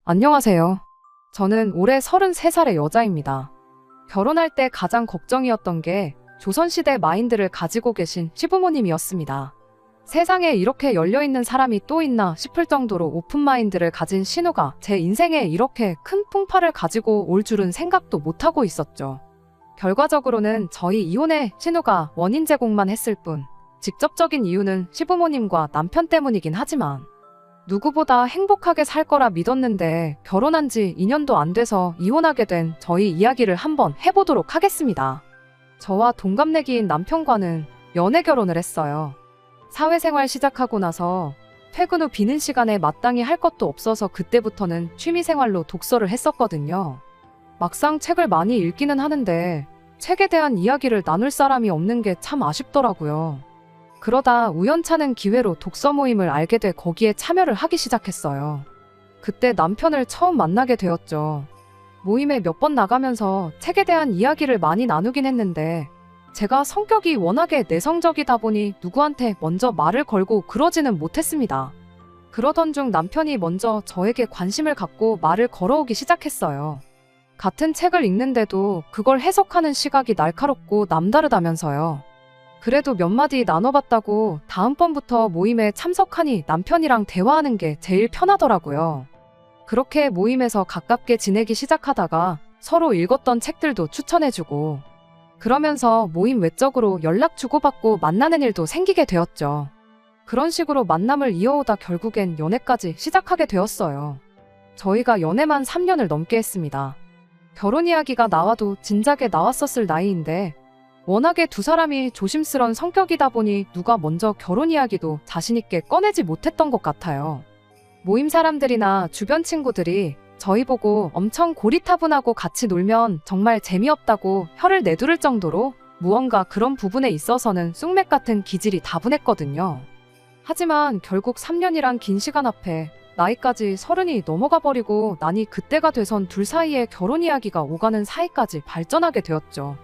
안녕하세요. 저는 올해 33살의 여자입니다. 결혼할 때 가장 걱정이었던 게 조선시대 마인드를 가지고 계신 시부모님이었습니다. 세상에 이렇게 열려있는 사람이 또 있나 싶을 정도로 오픈 마인드를 가진 신우가 제 인생에 이렇게 큰 풍파를 가지고 올 줄은 생각도 못하고 있었죠. 결과적으로는 저희 이혼의 신우가 원인 제공만 했을 뿐, 직접적인 이유는 시부모님과 남편 때문이긴 하지만 누구보다 행복하게 살 거라 믿었는데 결혼한 지 2년도 안 돼서 이혼하게 된 저희 이야기를 한번 해보도록 하겠습니다. 저와 동갑내기인 남편과는 연애 결혼을 했어요. 사회생활 시작하고 나서 퇴근 후 비는 시간에 마땅히 할 것도 없어서 그때부터는 취미생활로 독서를 했었거든요. 막상 책을 많이 읽기는 하는데 책에 대한 이야기를 나눌 사람이 없는 게 참 아쉽더라고요. 그러다 우연찮은 기회로 독서 모임을 알게 돼 거기에 참여를 하기 시작했어요. 그때 남편을 처음 만나게 되었죠. 모임에 몇 번 나가면서 책에 대한 이야기를 많이 나누긴 했는데 제가 성격이 워낙에 내성적이다 보니 누구한테 먼저 말을 걸고 그러지는 못했습니다. 그러던 중 남편이 먼저 저에게 관심을 갖고 말을 걸어오기 시작했어요. 같은 책을 읽는데도 그걸 해석하는 시각이 날카롭고 남다르다면서요. 그래도 몇 마디 나눠봤다고 다음번부터 모임에 참석하니 남편이랑 대화하는 게 제일 편하더라고요. 그렇게 모임에서 가깝게 지내기 시작하다가 서로 읽었던 책들도 추천해주고 그러면서 모임 외적으로 연락 주고받고 만나는 일도 생기게 되었죠. 그런 식으로 만남을 이어오다 결국엔 연애까지 시작하게 되었어요. 저희가 연애만 3년을 넘게 했습니다. 결혼 이야기가 나와도 진작에 나왔었을 나이인데 워낙에 두 사람이 조심스런 성격이다 보니 누가 먼저 결혼 이야기도 자신있게 꺼내지 못했던 것 같아요. 모임 사람들이나 주변 친구들이 저희 보고 엄청 고리타분하고 같이 놀면 정말 재미없다고 혀를 내두를 정도로 무언가 그런 부분에 있어서는 쑥맥 같은 기질이 다분했거든요. 하지만 결국 3년이란 긴 시간 앞에 나이까지 30이 넘어가 버리고 나니 그때가 돼선 둘 사이에 결혼 이야기가 오가는 사이까지 발전하게 되었죠.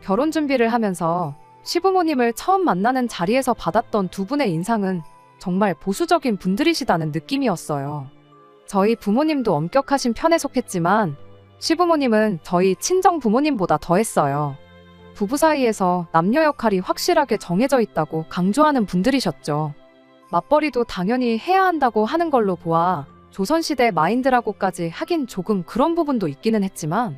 결혼 준비를 하면서 시부모님을 처음 만나는 자리에서 받았던 두 분의 인상은 정말 보수적인 분들이시다는 느낌이었어요. 저희 부모님도 엄격하신 편에 속했지만 시부모님은 저희 친정 부모님보다 더했어요. 부부 사이에서 남녀 역할이 확실하게 정해져 있다고 강조하는 분들이셨죠. 맞벌이도 당연히 해야 한다고 하는 걸로 보아 조선시대 마인드라고까지 하긴 조금 그런 부분도 있기는 했지만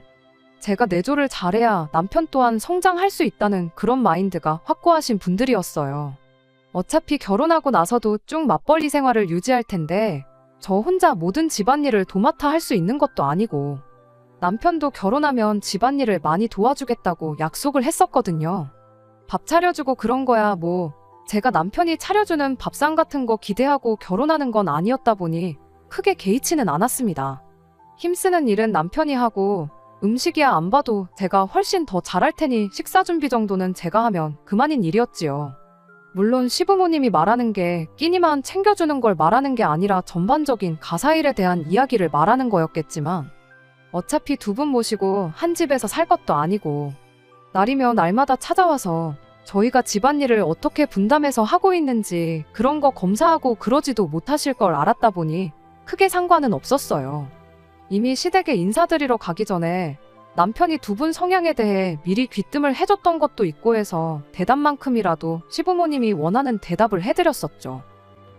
제가 내조를 잘해야 남편 또한 성장할 수 있다는 그런 마인드가 확고하신 분들이었어요. 어차피 결혼하고 나서도 쭉 맞벌이 생활을 유지할 텐데 저 혼자 모든 집안일을 도맡아 할 수 있는 것도 아니고 남편도 결혼하면 집안일을 많이 도와주겠다고 약속을 했었거든요. 밥 차려주고 그런 거야 뭐 제가 남편이 차려주는 밥상 같은 거 기대하고 결혼하는 건 아니었다 보니 크게 개의치는 않았습니다. 힘쓰는 일은 남편이 하고 음식이야 안 봐도 제가 훨씬 더 잘할 테니 식사 준비 정도는 제가 하면 그만인 일이었지요. 물론 시부모님이 말하는 게 끼니만 챙겨주는 걸 말하는 게 아니라 전반적인 가사일에 대한 이야기를 말하는 거였겠지만 어차피 두 분 모시고 한 집에서 살 것도 아니고 날이면 날마다 찾아와서 저희가 집안일을 어떻게 분담해서 하고 있는지 그런 거 검사하고 그러지도 못하실 걸 알았다 보니 크게 상관은 없었어요. 이미 시댁에 인사드리러 가기 전에 남편이 두 분 성향에 대해 미리 귀뜸을 해줬던 것도 있고 해서 대답만큼이라도 시부모님이 원하는 대답을 해드렸었죠.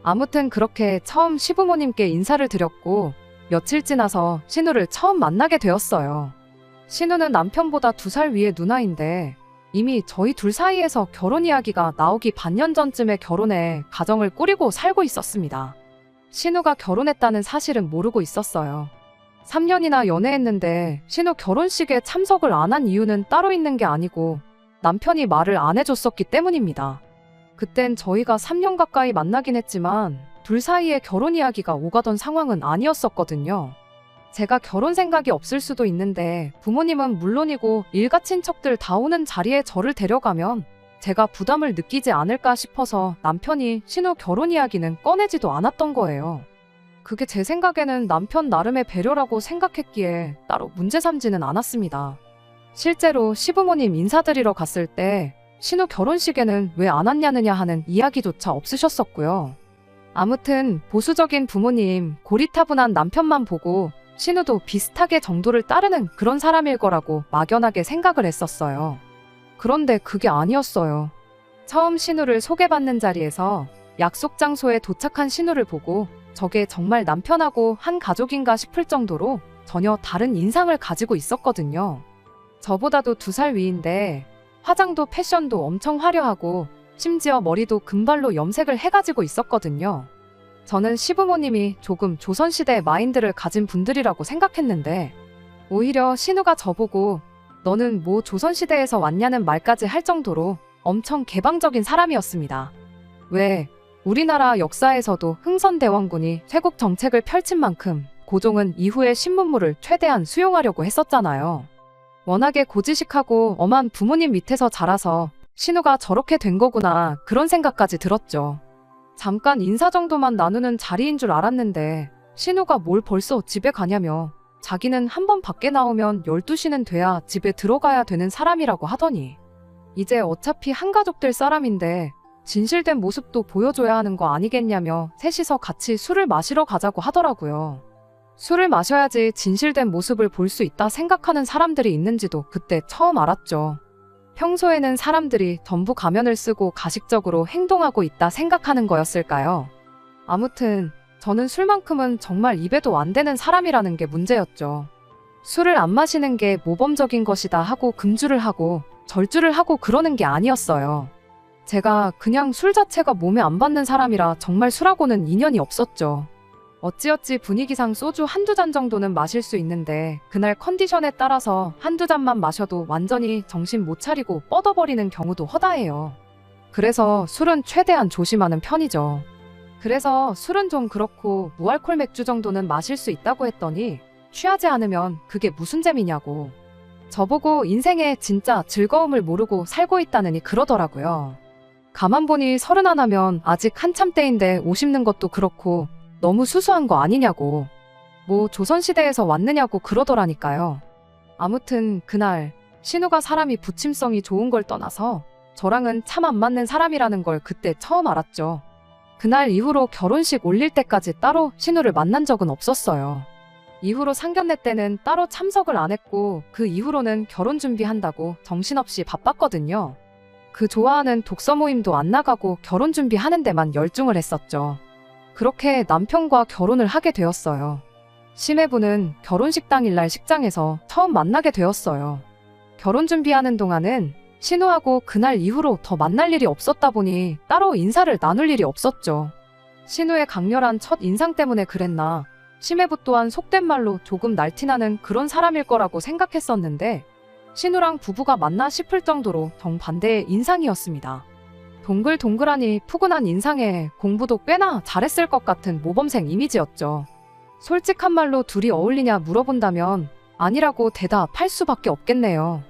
아무튼 그렇게 처음 시부모님께 인사를 드렸고 며칠 지나서 신우를 처음 만나게 되었어요. 신우는 남편보다 2살 위의 누나인데 이미 저희 둘 사이에서 결혼 이야기가 나오기 반년 전쯤에 결혼해 가정을 꾸리고 살고 있었습니다. 신우가 결혼했다는 사실은 모르고 있었어요. 3년이나 연애했는데 신우 결혼식에 참석을 안 한 이유는 따로 있는 게 아니고 남편이 말을 안 해줬었기 때문입니다. 그땐 저희가 3년 가까이 만나긴 했지만 둘 사이에 결혼 이야기가 오가던 상황은 아니었었거든요. 제가 결혼 생각이 없을 수도 있는데 부모님은 물론이고 일가 친척들 다 오는 자리에 저를 데려가면 제가 부담을 느끼지 않을까 싶어서 남편이 신우 결혼 이야기는 꺼내지도 않았던 거예요. 그게 제 생각에는 남편 나름의 배려라고 생각했기에 따로 문제 삼지는 않았습니다. 실제로 시부모님 인사드리러 갔을 때 신우 결혼식에는 왜 안 왔냐느냐 하는 이야기조차 없으셨었고요. 아무튼 보수적인 부모님, 고리타분한 남편만 보고 신우도 비슷하게 정도를 따르는 그런 사람일 거라고 막연하게 생각을 했었어요. 그런데 그게 아니었어요. 처음 신우를 소개받는 자리에서 약속 장소에 도착한 신우를 보고 저게 정말 남편하고 한 가족인가 싶을 정도로 전혀 다른 인상을 가지고 있었거든요. 저보다도 2살 위인데 화장도 패션도 엄청 화려하고 심지어 머리도 금발로 염색을 해가지고 있었거든요. 저는 시부모님이 조금 조선시대 마인드를 가진 분들이라고 생각했는데 오히려 신우가 저보고 너는 뭐 조선시대에서 왔냐는 말까지 할 정도로 엄청 개방적인 사람이었습니다. 왜? 우리나라 역사에서도 흥선대원군이 쇄국 정책을 펼친 만큼 고종은 이후에 신문물을 최대한 수용하려고 했었잖아요. 워낙에 고지식하고 엄한 부모님 밑에서 자라서 신우가 저렇게 된 거구나 그런 생각까지 들었죠. 잠깐 인사 정도만 나누는 자리인 줄 알았는데 신우가 뭘 벌써 집에 가냐며 자기는 한번 밖에 나오면 12시는 돼야 집에 들어가야 되는 사람이라고 하더니 이제 어차피 한가족들 사람인데 진실된 모습도 보여줘야 하는 거 아니겠냐며 셋이서 같이 술을 마시러 가자고 하더라고요. 술을 마셔야지 진실된 모습을 볼 수 있다 생각하는 사람들이 있는지도 그때 처음 알았죠. 평소에는 사람들이 전부 가면을 쓰고 가식적으로 행동하고 있다 생각하는 거였을까요? 아무튼 저는 술만큼은 정말 입에도 안 대는 사람이라는 게 문제였죠. 술을 안 마시는 게 모범적인 것이다 하고 금주를 하고 절주를 하고 그러는 게 아니었어요. 제가 그냥 술 자체가 몸에 안 받는 사람이라 정말 술하고는 인연이 없었죠. 어찌어찌 분위기상 소주 1-2잔 정도는 마실 수 있는데 그날 컨디션에 따라서 1-2잔만 마셔도 완전히 정신 못 차리고 뻗어버리는 경우도 허다해요. 그래서 술은 최대한 조심하는 편이죠. 그래서 술은 좀 그렇고 무알콜 맥주 정도는 마실 수 있다고 했더니 취하지 않으면 그게 무슨 재미냐고. 저보고 인생에 진짜 즐거움을 모르고 살고 있다느니 그러더라고요. 가만 보니 31하면 아직 한참 때인데 50는 것도 그렇고 너무 수수한 거 아니냐고. 뭐 조선시대에서 왔느냐고 그러더라니까요. 아무튼 그날 신우가 사람이 부침성이 좋은 걸 떠나서 저랑은 참 안 맞는 사람이라는 걸 그때 처음 알았죠. 그날 이후로 결혼식 올릴 때까지 따로 신우를 만난 적은 없었어요. 이후로 상견례 때는 따로 참석을 안 했고 그 이후로는 결혼 준비한다고 정신없이 바빴거든요. 그 좋아하는 독서 모임도 안 나가고 결혼 준비하는 데만 열중을 했었죠. 그렇게 남편과 결혼을 하게 되었어요. 심해부는 결혼식 당일날 식장에서 처음 만나게 되었어요. 결혼 준비하는 동안은 신우하고 그날 이후로 더 만날 일이 없었다 보니 따로 인사를 나눌 일이 없었죠. 신우의 강렬한 첫 인상 때문에 그랬나 심해부 또한 속된 말로 조금 날티나는 그런 사람일 거라고 생각했었는데 신우랑 부부가 맞나 싶을 정도로 정반대의 인상이었습니다. 동글동글하니 푸근한 인상에 공부도 꽤나 잘했을 것 같은 모범생 이미지였죠. 솔직한 말로 둘이 어울리냐 물어본다면 아니라고 대답할 수밖에 없겠네요.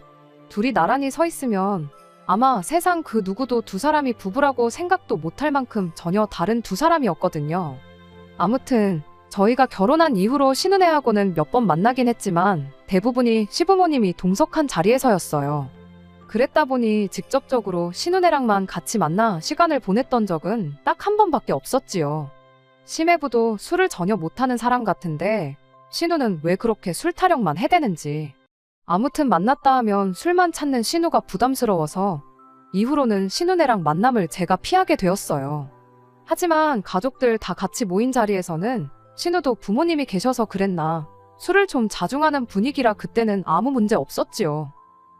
둘이 나란히 서 있으면 아마 세상 그 누구도 두 사람이 부부라고 생각도 못할 만큼 전혀 다른 두 사람이었거든요. 아무튼 저희가 결혼한 이후로 신은혜하고는 몇 번 만나긴 했지만 대부분이 시부모님이 동석한 자리에서였어요. 그랬다 보니 직접적으로 신은혜랑만 같이 만나 시간을 보냈던 적은 딱 한 번밖에 없었지요. 심해부도 술을 전혀 못하는 사람 같은데 신우는 왜 그렇게 술 타령만 해대는지. 아무튼 만났다 하면 술만 찾는 신우가 부담스러워서 이후로는 신은혜랑 만남을 제가 피하게 되었어요. 하지만 가족들 다 같이 모인 자리에서는 신우도 부모님이 계셔서 그랬나 술을 좀 자중하는 분위기라 그때는 아무 문제 없었지요.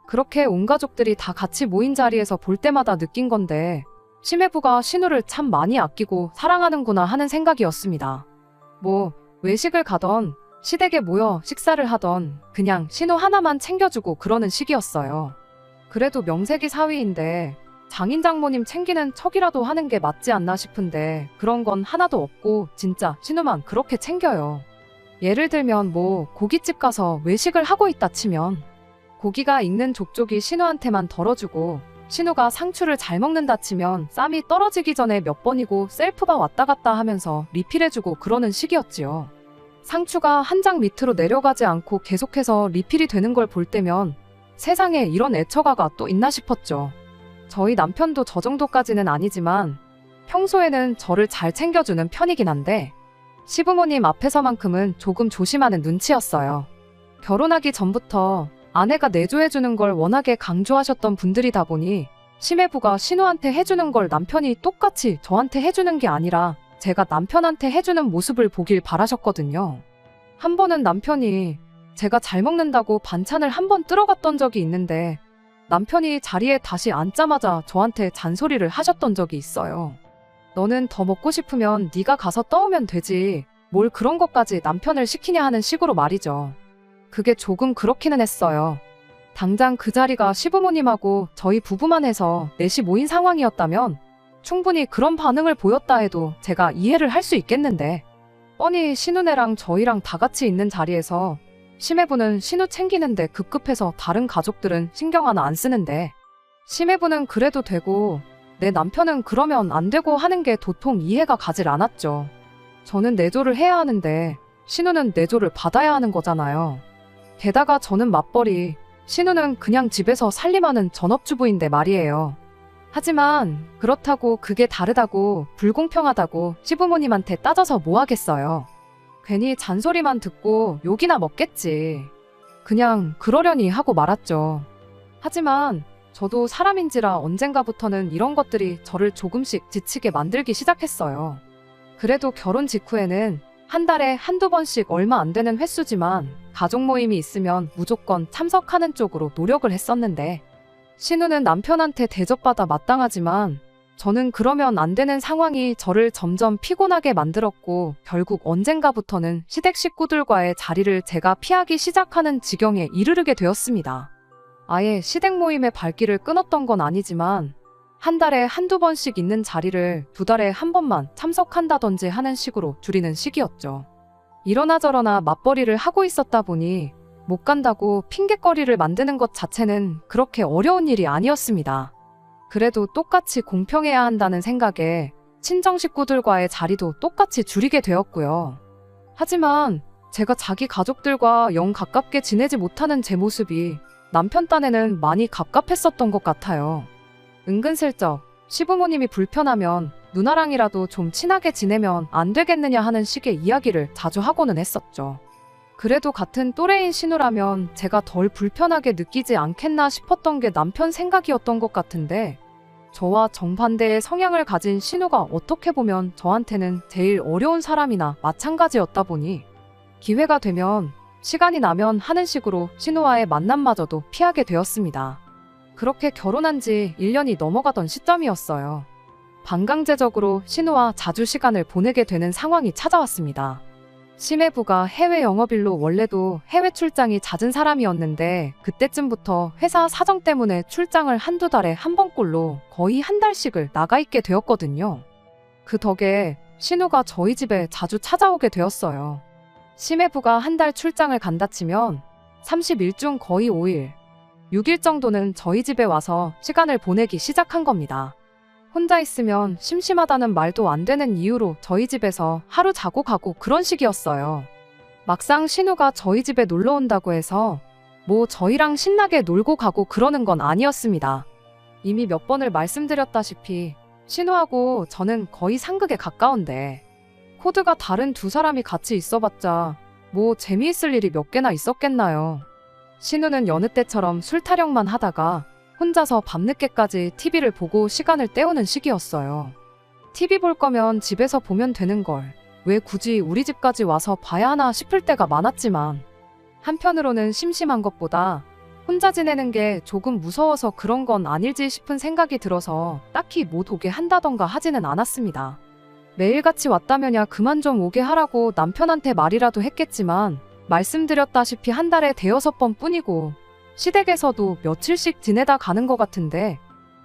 그렇게 온 가족들이 다 같이 모인 자리에서 볼 때마다 느낀 건데 심해부가 신우를 참 많이 아끼고 사랑하는구나 하는 생각이었습니다. 뭐 외식을 가던 시댁에 모여 식사를 하던 그냥 신우 하나만 챙겨주고 그러는 식이었어요. 그래도 명색이 사위인데 장인 장모님 챙기는 척이라도 하는 게 맞지 않나 싶은데 그런 건 하나도 없고 진짜 신우만 그렇게 챙겨요. 예를 들면 뭐 고깃집 가서 외식을 하고 있다 치면 고기가 익는 족족이 신우한테만 덜어주고 신우가 상추를 잘 먹는다 치면 쌈이 떨어지기 전에 몇 번이고 셀프바 왔다 갔다 하면서 리필해주고 그러는 식이었지요. 상추가 한 장 밑으로 내려가지 않고 계속해서 리필이 되는 걸 볼 때면 세상에 이런 애처가가 또 있나 싶었죠. 저희 남편도 저 정도까지는 아니지만 평소에는 저를 잘 챙겨주는 편이긴 한데 시부모님 앞에서만큼은 조금 조심하는 눈치였어요. 결혼하기 전부터 아내가 내조해주는 걸 워낙에 강조하셨던 분들이다 보니 시매부가 신우한테 해주는 걸 남편이 똑같이 저한테 해주는 게 아니라 제가 남편한테 해주는 모습을 보길 바라셨거든요. 한 번은 남편이 제가 잘 먹는다고 반찬을 한 번 쓸어갔던 적이 있는데 남편이 자리에 다시 앉자마자 저한테 잔소리를 하셨던 적이 있어요. 너는 더 먹고 싶으면 네가 가서 떠오면 되지. 뭘 그런 것까지 남편을 시키냐 하는 식으로 말이죠. 그게 조금 그렇기는 했어요. 당장 그 자리가 시부모님하고 저희 부부만 해서 넷이 모인 상황이었다면 충분히 그런 반응을 보였다 해도 제가 이해를 할 수 있겠는데 뻔히 신우네랑 저희랑 다 같이 있는 자리에서 시매부는 신우 챙기는데 급급해서 다른 가족들은 신경 하나 안 쓰는데 시매부는 그래도 되고 내 남편은 그러면 안 되고 하는 게 도통 이해가 가질 않았죠. 저는 내조를 해야 하는데 신우는 내조를 받아야 하는 거잖아요. 게다가 저는 맞벌이, 신우는 그냥 집에서 살림하는 전업주부인데 말이에요. 하지만 그렇다고 그게 다르다고 불공평하다고 시부모님한테 따져서 뭐 하겠어요. 괜히 잔소리만 듣고 욕이나 먹겠지. 그냥 그러려니 하고 말았죠. 하지만 저도 사람인지라 언젠가부터는 이런 것들이 저를 조금씩 지치게 만들기 시작했어요. 그래도 결혼 직후에는 한 달에 한두 번씩 얼마 안 되는 횟수지만 가족 모임이 있으면 무조건 참석하는 쪽으로 노력을 했었는데 신우는 남편한테 대접받아 마땅하지만 저는 그러면 안 되는 상황이 저를 점점 피곤하게 만들었고 결국 언젠가부터는 시댁 식구들과의 자리를 제가 피하기 시작하는 지경에 이르르게 되었습니다. 아예 시댁 모임의 발길을 끊었던 건 아니지만 한 달에 한두 번씩 있는 자리를 두 달에 한 번만 참석한다든지 하는 식으로 줄이는 시기였죠. 이러나 저러나 맞벌이를 하고 있었다 보니 못 간다고 핑곗거리를 만드는 것 자체는 그렇게 어려운 일이 아니었습니다. 그래도 똑같이 공평해야 한다는 생각에 친정 식구들과의 자리도 똑같이 줄이게 되었고요. 하지만 제가 자기 가족들과 영 가깝게 지내지 못하는 제 모습이 남편 딴에는 많이 갑갑했었던 것 같아요. 은근슬쩍 시부모님이 불편하면 누나랑이라도 좀 친하게 지내면 안 되겠느냐 하는 식의 이야기를 자주 하고는 했었죠. 그래도 같은 또래인 신우라면 제가 덜 불편하게 느끼지 않겠나 싶었던 게 남편 생각이었던 것 같은데 저와 정반대의 성향을 가진 신우가 어떻게 보면 저한테는 제일 어려운 사람이나 마찬가지였다 보니 기회가 되면 시간이 나면 하는 식으로 신우와의 만남마저도 피하게 되었습니다. 그렇게 결혼한 지 1년이 넘어가던 시점이었어요. 반강제적으로 신우와 자주 시간을 보내게 되는 상황이 찾아왔습니다. 시매부가 해외 영업일로 원래도 해외 출장이 잦은 사람이었는데 그때쯤부터 회사 사정 때문에 출장을 한두 달에 한 번꼴로 거의 한 달씩을 나가 있게 되었거든요. 그 덕에 신우가 저희 집에 자주 찾아오게 되었어요. 시매부가 한 달 출장을 간다 치면 30일 중 거의 5일, 6일 정도는 저희 집에 와서 시간을 보내기 시작한 겁니다. 혼자 있으면 심심하다는 말도 안 되는 이유로 저희 집에서 하루 자고 가고 그런 식이었어요. 막상 신우가 저희 집에 놀러 온다고 해서 뭐 저희랑 신나게 놀고 가고 그러는 건 아니었습니다. 이미 몇 번을 말씀드렸다시피 신우하고 저는 거의 상극에 가까운데 코드가 다른 두 사람이 같이 있어봤자 뭐 재미있을 일이 몇 개나 있었겠나요. 신우는 여느 때처럼 술 타령만 하다가 혼자서 밤늦게까지 TV를 보고 시간을 때우는 시기였어요. TV 볼 거면 집에서 보면 되는 걸 왜 굳이 우리 집까지 와서 봐야 하나 싶을 때가 많았지만 한편으로는 심심한 것보다 혼자 지내는 게 조금 무서워서 그런 건 아닐지 싶은 생각이 들어서 딱히 못 오게 한다던가 하지는 않았습니다. 매일같이 왔다면야 그만 좀 오게 하라고 남편한테 말이라도 했겠지만 말씀드렸다시피 한 달에 대여섯 번 뿐이고 시댁에서도 며칠씩 지내다 가는 것 같은데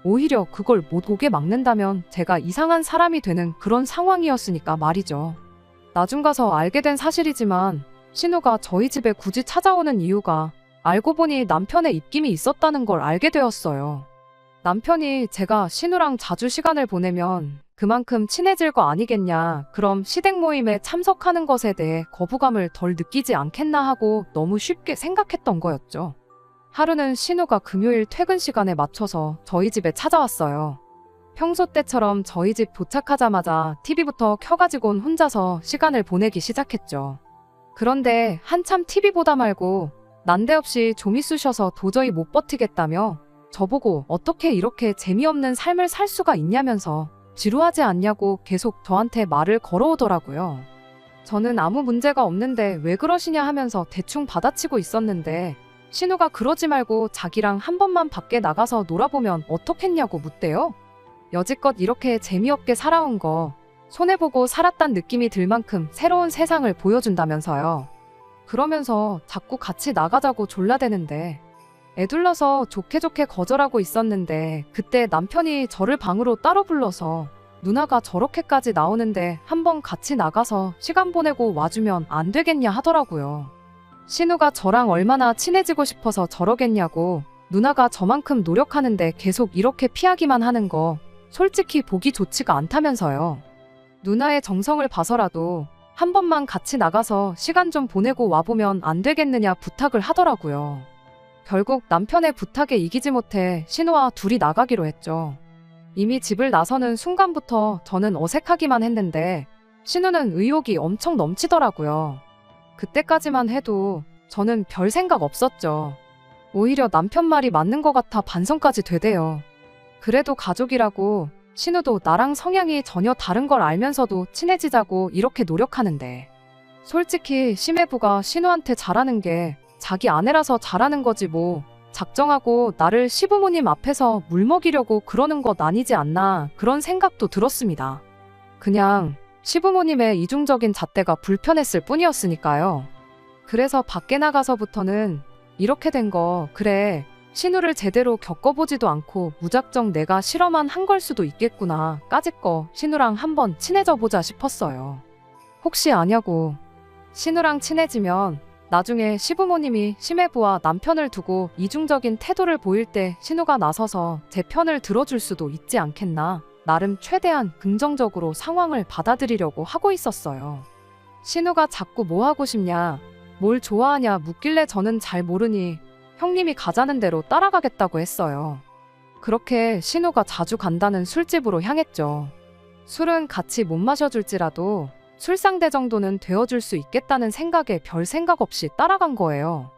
오히려 그걸 못 오게 막는다면 제가 이상한 사람이 되는 그런 상황이었으니까 말이죠. 나중 가서 알게 된 사실이지만 신우가 저희 집에 굳이 찾아오는 이유가 알고 보니 남편의 입김이 있었다는 걸 알게 되었어요. 남편이 제가 신우랑 자주 시간을 보내면 그만큼 친해질 거 아니겠냐, 그럼 시댁 모임에 참석하는 것에 대해 거부감을 덜 느끼지 않겠나 하고 너무 쉽게 생각했던 거였죠. 하루는 신우가 금요일 퇴근 시간에 맞춰서 저희 집에 찾아왔어요. 평소 때처럼 저희 집 도착하자마자 TV부터 켜가지곤 혼자서 시간을 보내기 시작했죠. 그런데 한참 TV 보다 말고 난데없이 좀이 쑤셔서 도저히 못 버티겠다며 저보고 어떻게 이렇게 재미없는 삶을 살 수가 있냐면서 지루하지 않냐고 계속 저한테 말을 걸어오더라고요. 저는 아무 문제가 없는데 왜 그러시냐 하면서 대충 받아치고 있었는데 신우가 그러지 말고 자기랑 한 번만 밖에 나가서 놀아보면 어떻겠냐고 묻대요. 여지껏 이렇게 재미없게 살아온 거 손해보고 살았단 느낌이 들 만큼 새로운 세상을 보여준다면서요. 그러면서 자꾸 같이 나가자고 졸라대는데 애둘러서 좋게 거절하고 있었는데 그때 남편이 저를 방으로 따로 불러서 누나가 저렇게까지 나오는데 한번 같이 나가서 시간 보내고 와주면 안 되겠냐 하더라고요. 신우가 저랑 얼마나 친해지고 싶어서 저러겠냐고 누나가 저만큼 노력하는데 계속 이렇게 피하기만 하는 거 솔직히 보기 좋지가 않다면서요. 누나의 정성을 봐서라도 한 번만 같이 나가서 시간 좀 보내고 와보면 안 되겠느냐 부탁을 하더라고요. 결국 남편의 부탁에 이기지 못해 신우와 둘이 나가기로 했죠. 이미 집을 나서는 순간부터 저는 어색하기만 했는데 신우는 의욕이 엄청 넘치더라고요. 그때까지만 해도 저는 별 생각 없었죠. 오히려 남편 말이 맞는 것 같아 반성까지 되대요. 그래도 가족이라고 신우도 나랑 성향이 전혀 다른 걸 알면서도 친해지자고 이렇게 노력하는데 솔직히 심해부가 신우한테 잘하는 게 자기 아내라서 잘하는 거지 뭐 작정하고 나를 시부모님 앞에서 물먹이려고 그러는 것 아니지 않나 그런 생각도 들었습니다. 그냥 시부모님의 이중적인 잣대가 불편했을 뿐이었으니까요. 그래서 밖에 나가서부터는 이렇게 된 거 그래 신우를 제대로 겪어보지도 않고 무작정 내가 실험만 한 걸 수도 있겠구나 까짓거 신우랑 한번 친해져 보자 싶었어요. 혹시 아냐고 신우랑 친해지면 나중에 시부모님이 심해부와 남편을 두고 이중적인 태도를 보일 때 신우가 나서서 제 편을 들어줄 수도 있지 않겠나 나름 최대한 긍정적으로 상황을 받아들이려고 하고 있었어요. 신우가 자꾸 뭐 하고 싶냐 뭘 좋아하냐 묻길래 저는 잘 모르니 형님이 가자는 대로 따라가겠다고 했어요. 그렇게 신우가 자주 간다는 술집으로 향했죠. 술은 같이 못 마셔줄지라도 술상대 정도는 되어줄 수 있겠다는 생각에 별 생각 없이 따라간 거예요.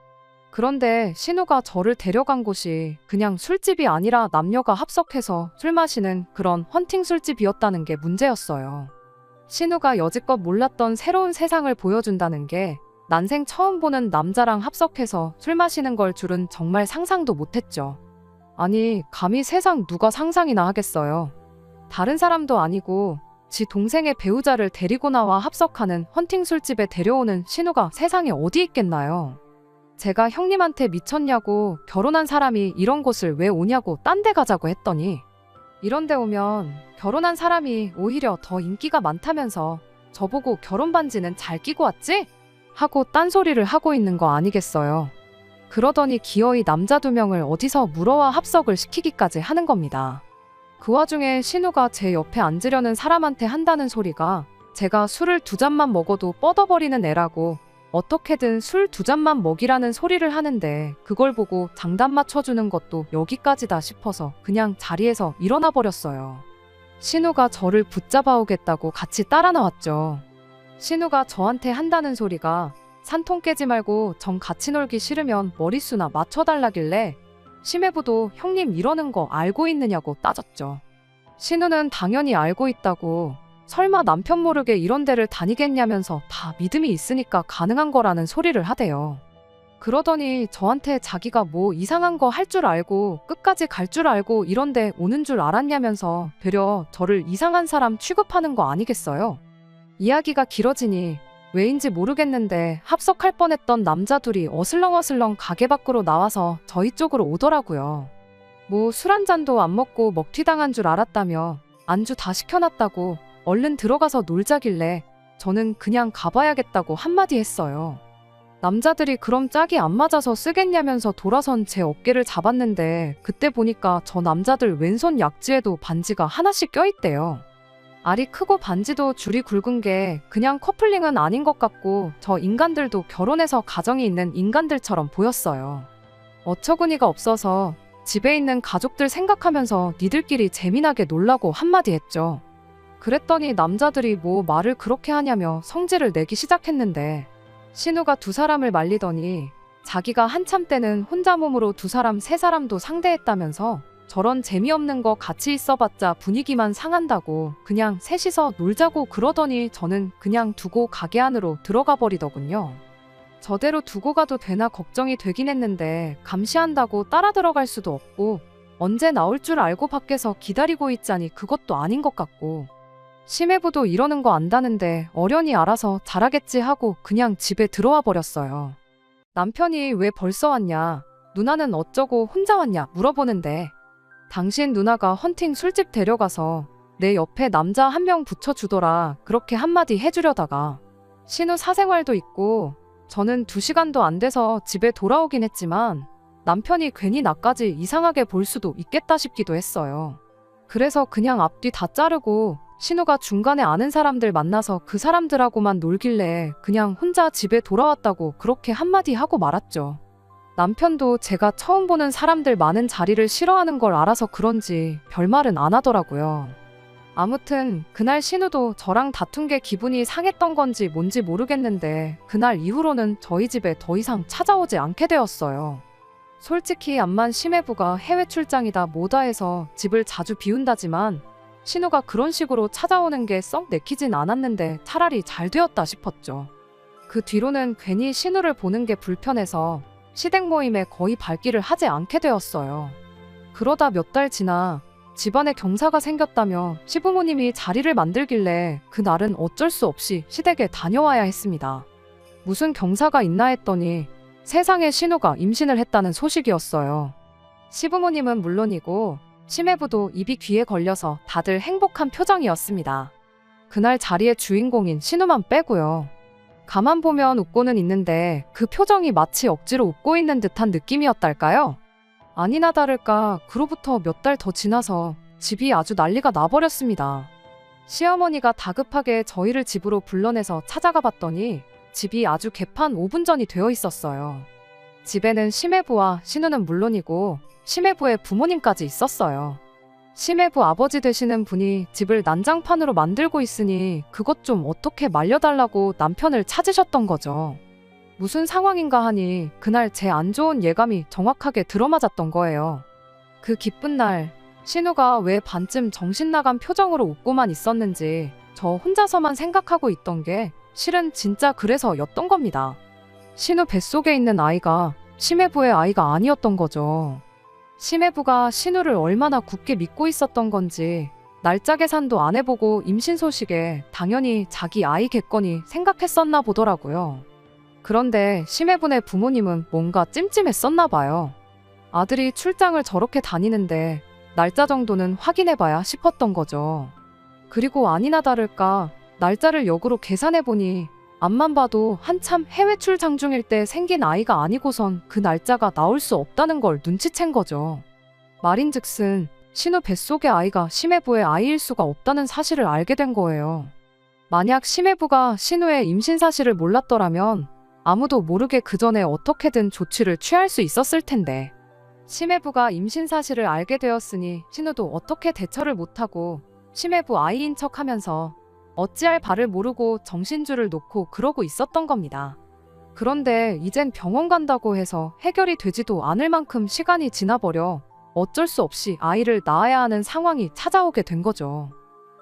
그런데 신우가 저를 데려간 곳이 그냥 술집이 아니라 남녀가 합석해서 술 마시는 그런 헌팅 술집이었다는 게 문제였어요. 신우가 여지껏 몰랐던 새로운 세상을 보여준다는 게 난생 처음 보는 남자랑 합석해서 술 마시는 걸 줄은 정말 상상도 못했죠. 아니, 감히 세상 누가 상상이나 하겠어요. 다른 사람도 아니고 지 동생의 배우자를 데리고 나와 합석하는 헌팅 술집에 데려오는 신우가 세상에 어디 있겠나요? 제가 형님한테 미쳤냐고 결혼한 사람이 이런 곳을 왜 오냐고 딴 데 가자고 했더니 이런 데 오면 결혼한 사람이 오히려 더 인기가 많다면서 저보고 결혼 반지는 잘 끼고 왔지? 하고 딴소리를 하고 있는 거 아니겠어요. 그러더니 기어이 남자 2명을 어디서 물어와 합석을 시키기까지 하는 겁니다. 그 와중에 신우가 제 옆에 앉으려는 사람한테 한다는 소리가 제가 술을 2잔만 먹어도 뻗어버리는 애라고 어떻게든 술 2잔만 먹이라는 소리를 하는데 그걸 보고 장단 맞춰주는 것도 여기까지다 싶어서 그냥 자리에서 일어나 버렸어요. 신우가 저를 붙잡아 오겠다고 같이 따라 나왔죠. 신우가 저한테 한다는 소리가 산통 깨지 말고 정 같이 놀기 싫으면 머릿수나 맞춰달라길래 심해부도 형님 이러는 거 알고 있느냐고 따졌죠. 신우는 당연히 알고 있다고 설마 남편 모르게 이런 데를 다니겠냐면서 다 믿음이 있으니까 가능한 거라는 소리를 하대요. 그러더니 저한테 자기가 뭐 이상한 거 할 줄 알고 끝까지 갈 줄 알고 이런 데 오는 줄 알았냐면서 되려 저를 이상한 사람 취급하는 거 아니겠어요? 이야기가 길어지니 왜인지 모르겠는데 합석할 뻔했던 남자 둘이 어슬렁어슬렁 가게 밖으로 나와서 저희 쪽으로 오더라고요. 뭐 술 한 잔도 안 먹고 먹튀당한 줄 알았다며 안주 다 시켜놨다고 얼른 들어가서 놀자길래 저는 그냥 가봐야겠다고 한마디 했어요. 남자들이 그럼 짝이 안 맞아서 쓰겠냐면서 돌아선 제 어깨를 잡았는데 그때 보니까 저 남자들 왼손 약지에도 반지가 하나씩 껴있대요. 알이 크고 반지도 줄이 굵은 게 그냥 커플링은 아닌 것 같고 저 인간들도 결혼해서 가정이 있는 인간들처럼 보였어요. 어처구니가 없어서 집에 있는 가족들 생각하면서 니들끼리 재미나게 놀라고 한마디 했죠. 그랬더니 남자들이 뭐 말을 그렇게 하냐며 성질을 내기 시작했는데 신우가 두 사람을 말리더니 자기가 한참 때는 혼자 몸으로 두 사람 세 사람도 상대했다면서 저런 재미없는 거 같이 있어봤자 분위기만 상한다고 그냥 셋이서 놀자고 그러더니 저는 그냥 두고 가게 안으로 들어가 버리더군요. 저대로 두고 가도 되나 걱정이 되긴 했는데 감시한다고 따라 들어갈 수도 없고 언제 나올 줄 알고 밖에서 기다리고 있자니 그것도 아닌 것 같고 심해부도 이러는 거 안다는데 어련히 알아서 잘하겠지 하고 그냥 집에 들어와 버렸어요. 남편이 왜 벌써 왔냐, 누나는 어쩌고 혼자 왔냐 물어보는데 당신 누나가 헌팅 술집 데려가서 내 옆에 남자 한 명 붙여주더라 그렇게 한마디 해주려다가 신우 사생활도 있고 저는 2시간도 안 돼서 집에 돌아오긴 했지만 남편이 괜히 나까지 이상하게 볼 수도 있겠다 싶기도 했어요. 그래서 그냥 앞뒤 다 자르고 신우가 중간에 아는 사람들 만나서 그 사람들하고만 놀길래 그냥 혼자 집에 돌아왔다고 그렇게 한마디 하고 말았죠. 남편도 제가 처음 보는 사람들 많은 자리를 싫어하는 걸 알아서 그런지 별말은 안 하더라고요. 아무튼 그날 신우도 저랑 다툰 게 기분이 상했던 건지 뭔지 모르겠는데 그날 이후로는 저희 집에 더 이상 찾아오지 않게 되었어요. 솔직히 암만 심해부가 해외 출장이다 뭐다 해서 집을 자주 비운다지만 신우가 그런 식으로 찾아오는 게 썩 내키진 않았는데 차라리 잘 되었다 싶었죠. 그 뒤로는 괜히 신우를 보는 게 불편해서 시댁 모임에 거의 발길을 하지 않게 되었어요. 그러다 몇 달 지나 집안에 경사가 생겼다며 시부모님이 자리를 만들길래 그날은 어쩔 수 없이 시댁에 다녀와야 했습니다. 무슨 경사가 있나 했더니 세상에 신우가 임신을 했다는 소식이었어요. 시부모님은 물론이고 심해부도 입이 귀에 걸려서 다들 행복한 표정이었습니다. 그날 자리의 주인공인 신우만 빼고요. 가만 보면 웃고는 있는데 그 표정이 마치 억지로 웃고 있는 듯한 느낌이었달까요? 아니나 다를까 그로부터 몇 달 더 지나서 집이 아주 난리가 나버렸습니다. 시어머니가 다급하게 저희를 집으로 불러내서 찾아가 봤더니 집이 아주 개판 5분 전이 되어 있었어요. 집에는 심해부와 신우는 물론이고 심해부의 부모님까지 있었어요. 심해부 아버지 되시는 분이 집을 난장판으로 만들고 있으니 그것 좀 어떻게 말려달라고 남편을 찾으셨던 거죠. 무슨 상황인가 하니 그날 제 안 좋은 예감이 정확하게 들어맞았던 거예요. 그 기쁜 날 신우가 왜 반쯤 정신 나간 표정으로 웃고만 있었는지 저 혼자서만 생각하고 있던 게 실은 진짜 그래서였던 겁니다. 신우 뱃속에 있는 아이가 심해부의 아이가 아니었던 거죠. 심해부가 신우를 얼마나 굳게 믿고 있었던 건지 날짜 계산도 안 해보고 임신 소식에 당연히 자기 아이겠거니 생각했었나 보더라고요. 그런데 심해분의 부모님은 뭔가 찜찜했었나 봐요. 아들이 출장을 저렇게 다니는데 날짜 정도는 확인해봐야 싶었던 거죠. 그리고 아니나 다를까 날짜를 역으로 계산해보니 앞만 봐도 한참 해외 출장 중일 때 생긴 아이가 아니고선 그 날짜가 나올 수 없다는 걸 눈치챈 거죠. 말인즉슨 신우 뱃속의 아이가 심해부의 아이일 수가 없다는 사실을 알게 된 거예요. 만약 심해부가 신우의 임신 사실을 몰랐더라면 아무도 모르게 그 전에 어떻게든 조치를 취할 수 있었을 텐데 심해부가 임신 사실을 알게 되었으니 신우도 어떻게 대처를 못하고 심해부 아이인 척하면서 어찌할 바를 모르고 정신줄을 놓고 그러고 있었던 겁니다. 그런데 이젠 병원 간다고 해서 해결이 되지도 않을 만큼 시간이 지나버려 어쩔 수 없이 아이를 낳아야 하는 상황이 찾아오게 된 거죠.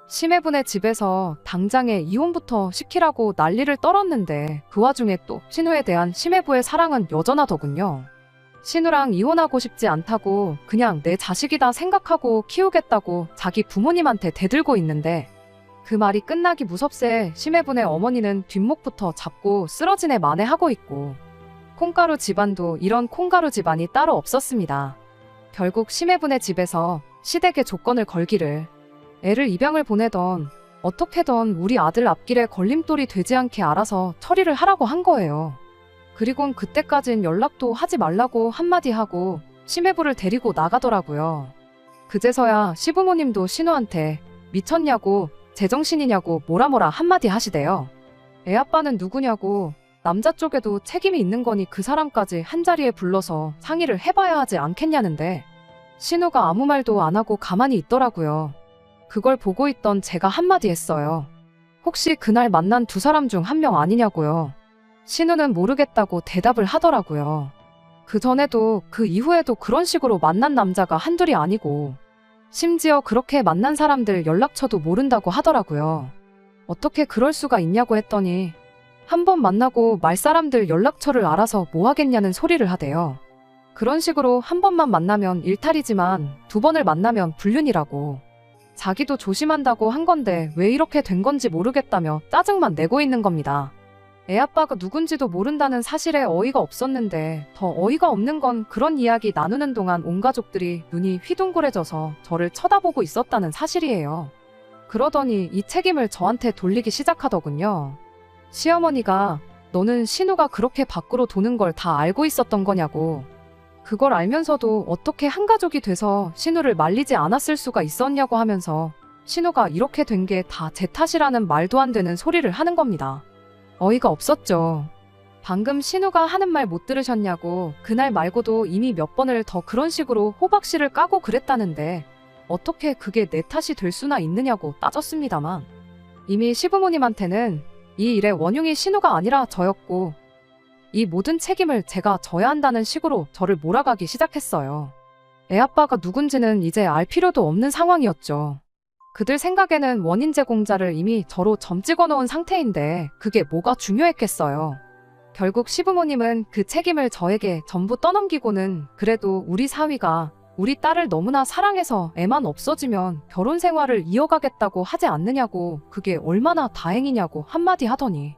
심해분의 집에서 당장에 이혼부터 시키라고 난리를 떨었는데 그 와중에 또 신우에 대한 심해부의 사랑은 여전하더군요. 신우랑 이혼하고 싶지 않다고 그냥 내 자식이다 생각하고 키우겠다고 자기 부모님한테 대들고 있는데 그 말이 끝나기 무섭세 심해분의 어머니는 뒷목부터 잡고 쓰러지네 만회하고 있고 콩가루 집안도 이런 콩가루 집안이 따로 없었습니다. 결국 심해분의 집에서 시댁에 조건을 걸기를 애를 입양을 보내던 어떻게든 우리 아들 앞길에 걸림돌이 되지 않게 알아서 처리를 하라고 한 거예요. 그리곤 그때까진 연락도 하지 말라고 한마디 하고 심해부를 데리고 나가더라고요. 그제서야 시부모님도 신우한테 미쳤냐고 제정신이냐고 뭐라 한마디 하시대요. 애 아빠는 누구냐고 남자 쪽에도 책임이 있는 거니 그 사람까지 한자리에 불러서 상의를 해봐야 하지 않겠냐는데 신우가 아무 말도 안 하고 가만히 있더라고요. 그걸 보고 있던 제가 한마디 했어요. 혹시 그날 만난 두 사람 중 한 명 아니냐고요. 신우는 모르겠다고 대답을 하더라고요. 그 전에도 그 이후에도 그런 식으로 만난 남자가 한둘이 아니고 심지어 그렇게 만난 사람들 연락처도 모른다고 하더라고요. 어떻게 그럴 수가 있냐고 했더니 한 번 만나고 말 사람들 연락처를 알아서 뭐 하겠냐는 소리를 하대요. 그런 식으로 한 번만 만나면 일탈이지만 두 번을 만나면 불륜이라고. 자기도 조심한다고 한 건데 왜 이렇게 된 건지 모르겠다며 짜증만 내고 있는 겁니다. 애 아빠가 누군지도 모른다는 사실에 어이가 없었는데 더 어이가 없는 건 그런 이야기 나누는 동안 온 가족들이 눈이 휘둥그레져서 저를 쳐다보고 있었다는 사실이에요. 그러더니 이 책임을 저한테 돌리기 시작하더군요. 시어머니가 너는 신우가 그렇게 밖으로 도는 걸 다 알고 있었던 거냐고. 그걸 알면서도 어떻게 한 가족이 돼서 신우를 말리지 않았을 수가 있었냐고 하면서 신우가 이렇게 된 게 다 제 탓이라는 말도 안 되는 소리를 하는 겁니다. 어이가 없었죠. 방금 신우가 하는 말 못 들으셨냐고. 그날 말고도 이미 몇 번을 더 그런 식으로 호박씨를 까고 그랬다는데 어떻게 그게 내 탓이 될 수나 있느냐고 따졌습니다만 이미 시부모님한테는 이 일의 원흉이 신우가 아니라 저였고 이 모든 책임을 제가 져야 한다는 식으로 저를 몰아가기 시작했어요. 애 아빠가 누군지는 이제 알 필요도 없는 상황이었죠. 그들 생각에는 원인 제공자를 이미 저로 점 찍어놓은 상태인데 그게 뭐가 중요했겠어요. 결국 시부모님은 그 책임을 저에게 전부 떠넘기고는 그래도 우리 사위가 우리 딸을 너무나 사랑해서 애만 없어지면 결혼 생활을 이어가겠다고 하지 않느냐고 그게 얼마나 다행이냐고 한마디 하더니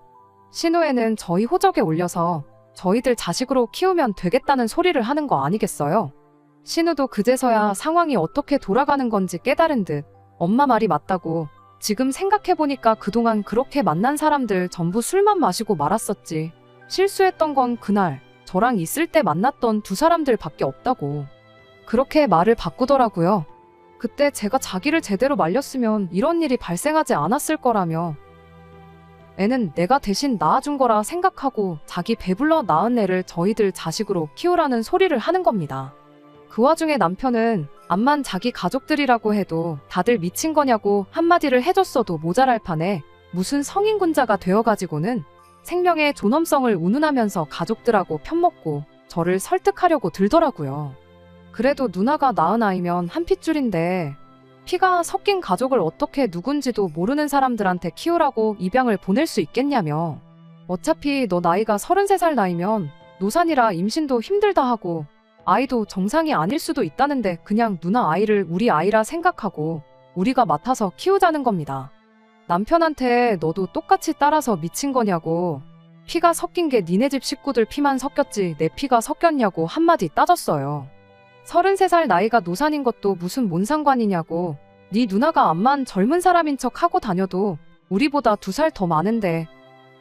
신우애는 저희 호적에 올려서 저희들 자식으로 키우면 되겠다는 소리를 하는 거 아니겠어요? 신우도 그제서야 상황이 어떻게 돌아가는 건지 깨달은 듯 엄마 말이 맞다고 지금 생각해보니까 그동안 그렇게 만난 사람들 전부 술만 마시고 말았었지. 실수했던 건 그날 저랑 있을 때 만났던 두 사람들밖에 없다고. 그렇게 말을 바꾸더라고요. 그때 제가 자기를 제대로 말렸으면 이런 일이 발생하지 않았을 거라며 애는 내가 대신 낳아준 거라 생각하고 자기 배불러 낳은 애를 저희들 자식으로 키우라는 소리를 하는 겁니다. 그 와중에 남편은 암만 자기 가족들이라고 해도 다들 미친 거냐고 한마디를 해줬어도 모자랄 판에 무슨 성인군자가 되어가지고는 생명의 존엄성을 운운하면서 가족들하고 편먹고 저를 설득하려고 들더라고요. 그래도 누나가 낳은 아이면 한 핏줄인데 피가 섞인 가족을 어떻게 누군지도 모르는 사람들한테 키우라고 입양을 보낼 수 있겠냐며. 어차피 너 나이가 33살 나이면 노산이라 임신도 힘들다 하고 아이도 정상이 아닐 수도 있다는데 그냥 누나 아이를 우리 아이라 생각하고 우리가 맡아서 키우자는 겁니다. 남편한테 너도 똑같이 따라서 미친 거냐고. 피가 섞인 게 니네 집 식구들 피만 섞였지 내 피가 섞였냐고 한마디 따졌어요. 33살 나이가 노산인 것도 무슨 뭔 상관이냐고. 네 누나가 암만 젊은 사람인 척 하고 다녀도 우리보다 2살 더 많은데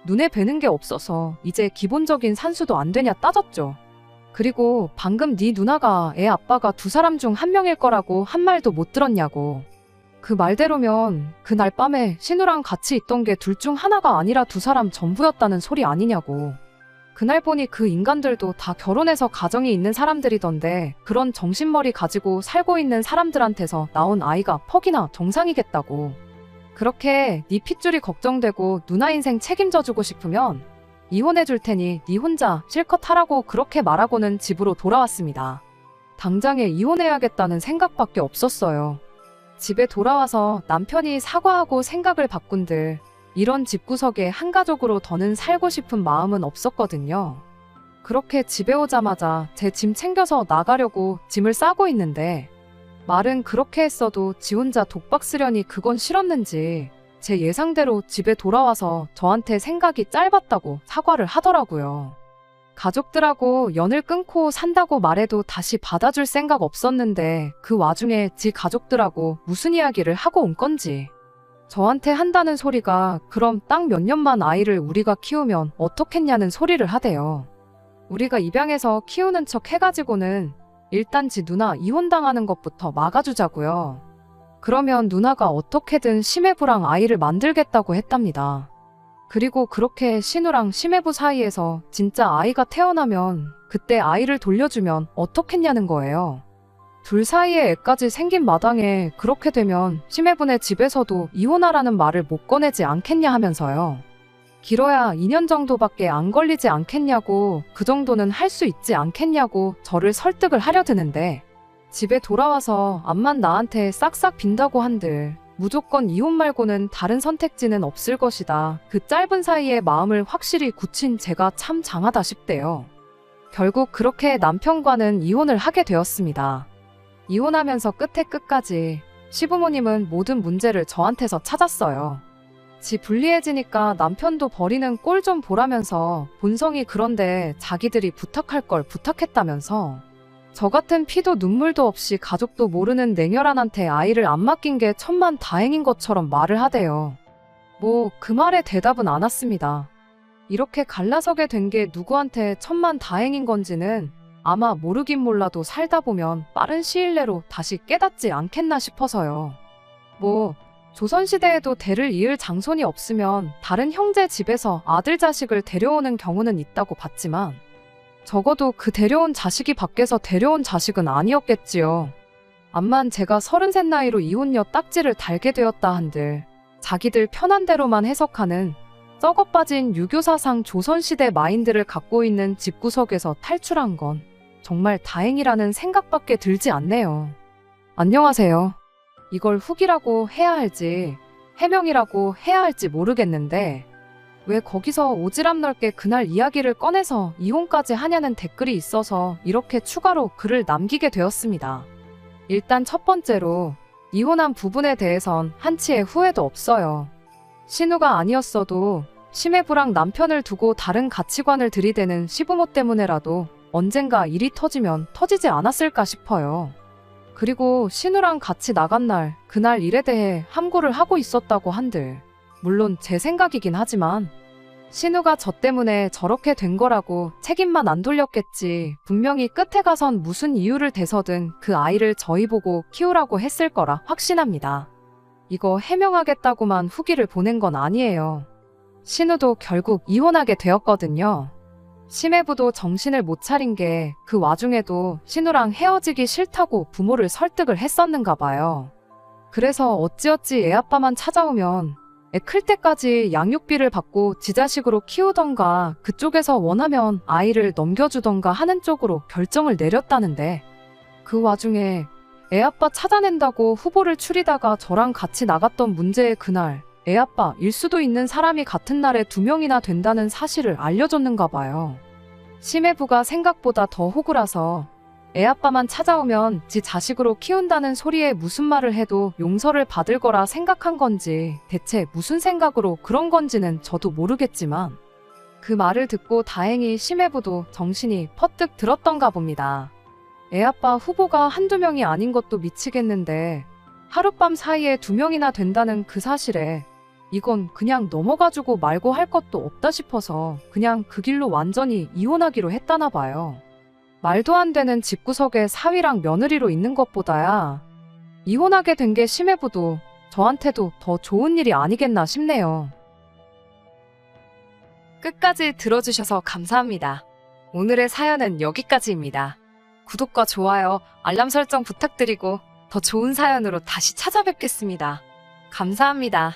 눈에 뵈는 게 없어서 이제 기본적인 산수도 안 되냐 따졌죠. 그리고 방금 네 누나가 애 아빠가 2사람 중 1명일 거라고 한 말도 못 들었냐고. 그 말대로면 그날 밤에 신우랑 같이 있던 게 둘 중 하나가 아니라 2사람 전부였다는 소리 아니냐고. 그날 보니 그 인간들도 다 결혼해서 가정이 있는 사람들이던데 그런 정신머리 가지고 살고 있는 사람들한테서 나온 아이가 퍽이나 정상이겠다고. 그렇게 네 핏줄이 걱정되고 누나 인생 책임져주고 싶으면 이혼해줄 테니 네 혼자 실컷 하라고 그렇게 말하고는 집으로 돌아왔습니다. 당장에 이혼해야겠다는 생각밖에 없었어요. 집에 돌아와서 남편이 사과하고 생각을 바꾼들 이런 집구석에 한 가족으로 더는 살고 싶은 마음은 없었거든요. 그렇게 집에 오자마자 제 짐 챙겨서 나가려고 짐을 싸고 있는데 말은 그렇게 했어도 지 혼자 독박 쓰려니 그건 싫었는지 제 예상대로 집에 돌아와서 저한테 생각이 짧았다고 사과를 하더라고요. 가족들하고 연을 끊고 산다고 말해도 다시 받아줄 생각 없었는데 그 와중에 지 가족들하고 무슨 이야기를 하고 온 건지. 저한테 한다는 소리가 그럼 딱 몇 년만 아이를 우리가 키우면 어떻겠냐는 소리를 하대요. 우리가 입양해서 키우는 척 해가지고는 일단 지 누나 이혼당하는 것부터 막아주자고요. 그러면 누나가 어떻게든 심해부랑 아이를 만들겠다고 했답니다. 그리고 그렇게 신우랑 심해부 사이에서 진짜 아이가 태어나면 그때 아이를 돌려주면 어떻겠냐는 거예요. 둘 사이에 애까지 생긴 마당에 그렇게 되면 심해분의 집에서도 이혼하라는 말을 못 꺼내지 않겠냐 하면서요. 길어야 2년 정도밖에 안 걸리지 않겠냐고, 그 정도는 할 수 있지 않겠냐고 저를 설득을 하려 드는데, 집에 돌아와서 암만 나한테 싹싹 빈다고 한들 무조건 이혼 말고는 다른 선택지는 없을 것이다. 그 짧은 사이에 마음을 확실히 굳힌 제가 참 장하다 싶대요. 결국 그렇게 남편과는 이혼을 하게 되었습니다. 이혼하면서 끝에 끝까지 시부모님은 모든 문제를 저한테서 찾았어요. 지 불리해지니까 남편도 버리는 꼴 좀 보라면서, 본성이 그런데 자기들이 부탁할 걸 부탁했다면서, 저 같은 피도 눈물도 없이 가족도 모르는 냉혈한한테 아이를 안 맡긴 게 천만 다행인 것처럼 말을 하대요. 뭐 그 말에 대답은 안 왔습니다. 이렇게 갈라서게 된 게 누구한테 천만 다행인 건지는 아마 모르긴 몰라도 살다 보면 빠른 시일 내로 다시 깨닫지 않겠나 싶어서요. 뭐 조선시대에도 대를 이을 장손이 없으면 다른 형제 집에서 아들 자식을 데려오는 경우는 있다고 봤지만, 적어도 그 데려온 자식이 밖에서 데려온 자식은 아니었겠지요. 암만 제가 33 나이로 이혼녀 딱지를 달게 되었다 한들 자기들 편한 대로만 해석하는 썩어빠진 유교사상 조선시대 마인드를 갖고 있는 집구석에서 탈출한 건 정말 다행이라는 생각밖에 들지 않네요. 안녕하세요. 이걸 후기라고 해야 할지 해명이라고 해야 할지 모르겠는데, 왜 거기서 오지랖 넓게 그날 이야기를 꺼내서 이혼까지 하냐는 댓글이 있어서 이렇게 추가로 글을 남기게 되었습니다. 일단 첫 번째로, 이혼한 부분에 대해선 한치의 후회도 없어요. 신우가 아니었어도 심해부랑 남편을 두고 다른 가치관을 들이대는 시부모 때문에라도 언젠가 일이 터지면 터지지 않았을까 싶어요. 그리고 신우랑 같이 나간 날, 그날 일에 대해 함구를 하고 있었다고 한들, 물론 제 생각이긴 하지만 신우가 저 때문에 저렇게 된 거라고 책임만 안 돌렸겠지. 분명히 끝에 가선 무슨 이유를 대서든 그 아이를 저희 보고 키우라고 했을 거라 확신합니다. 이거 해명하겠다고만 후기를 보낸 건 아니에요. 신우도 결국 이혼하게 되었거든요. 심해부도 정신을 못 차린 게 그 와중에도 신우랑 헤어지기 싫다고 부모를 설득을 했었는가 봐요. 그래서 어찌어찌 애아빠만 찾아오면 애 클 때까지 양육비를 받고 지 자식으로 키우던가, 그쪽에서 원하면 아이를 넘겨주던가 하는 쪽으로 결정을 내렸다는데, 그 와중에 애아빠 찾아낸다고 후보를 추리다가 저랑 같이 나갔던 문제의 그날, 애아빠일 수도 있는 사람이 같은 날에 2명이나 된다는 사실을 알려줬는가 봐요. 심해부가 생각보다 더 호구라서 애아빠만 찾아오면 지 자식으로 키운다는 소리에 무슨 말을 해도 용서를 받을 거라 생각한 건지, 대체 무슨 생각으로 그런 건지는 저도 모르겠지만, 그 말을 듣고 다행히 심해부도 정신이 퍼뜩 들었던가 봅니다. 애아빠 후보가 한두 명이 아닌 것도 미치겠는데 하룻밤 사이에 2명이나 된다는 그 사실에 이건 그냥 넘어가주고 말고 할 것도 없다 싶어서 그냥 그 길로 완전히 이혼하기로 했다나 봐요. 말도 안 되는 집구석에 사위랑 며느리로 있는 것보다야 이혼하게 된 게 심해부도 저한테도 더 좋은 일이 아니겠나 싶네요. 끝까지 들어주셔서 감사합니다. 오늘의 사연은 여기까지입니다. 구독과 좋아요, 알람 설정 부탁드리고 더 좋은 사연으로 다시 찾아뵙겠습니다. 감사합니다.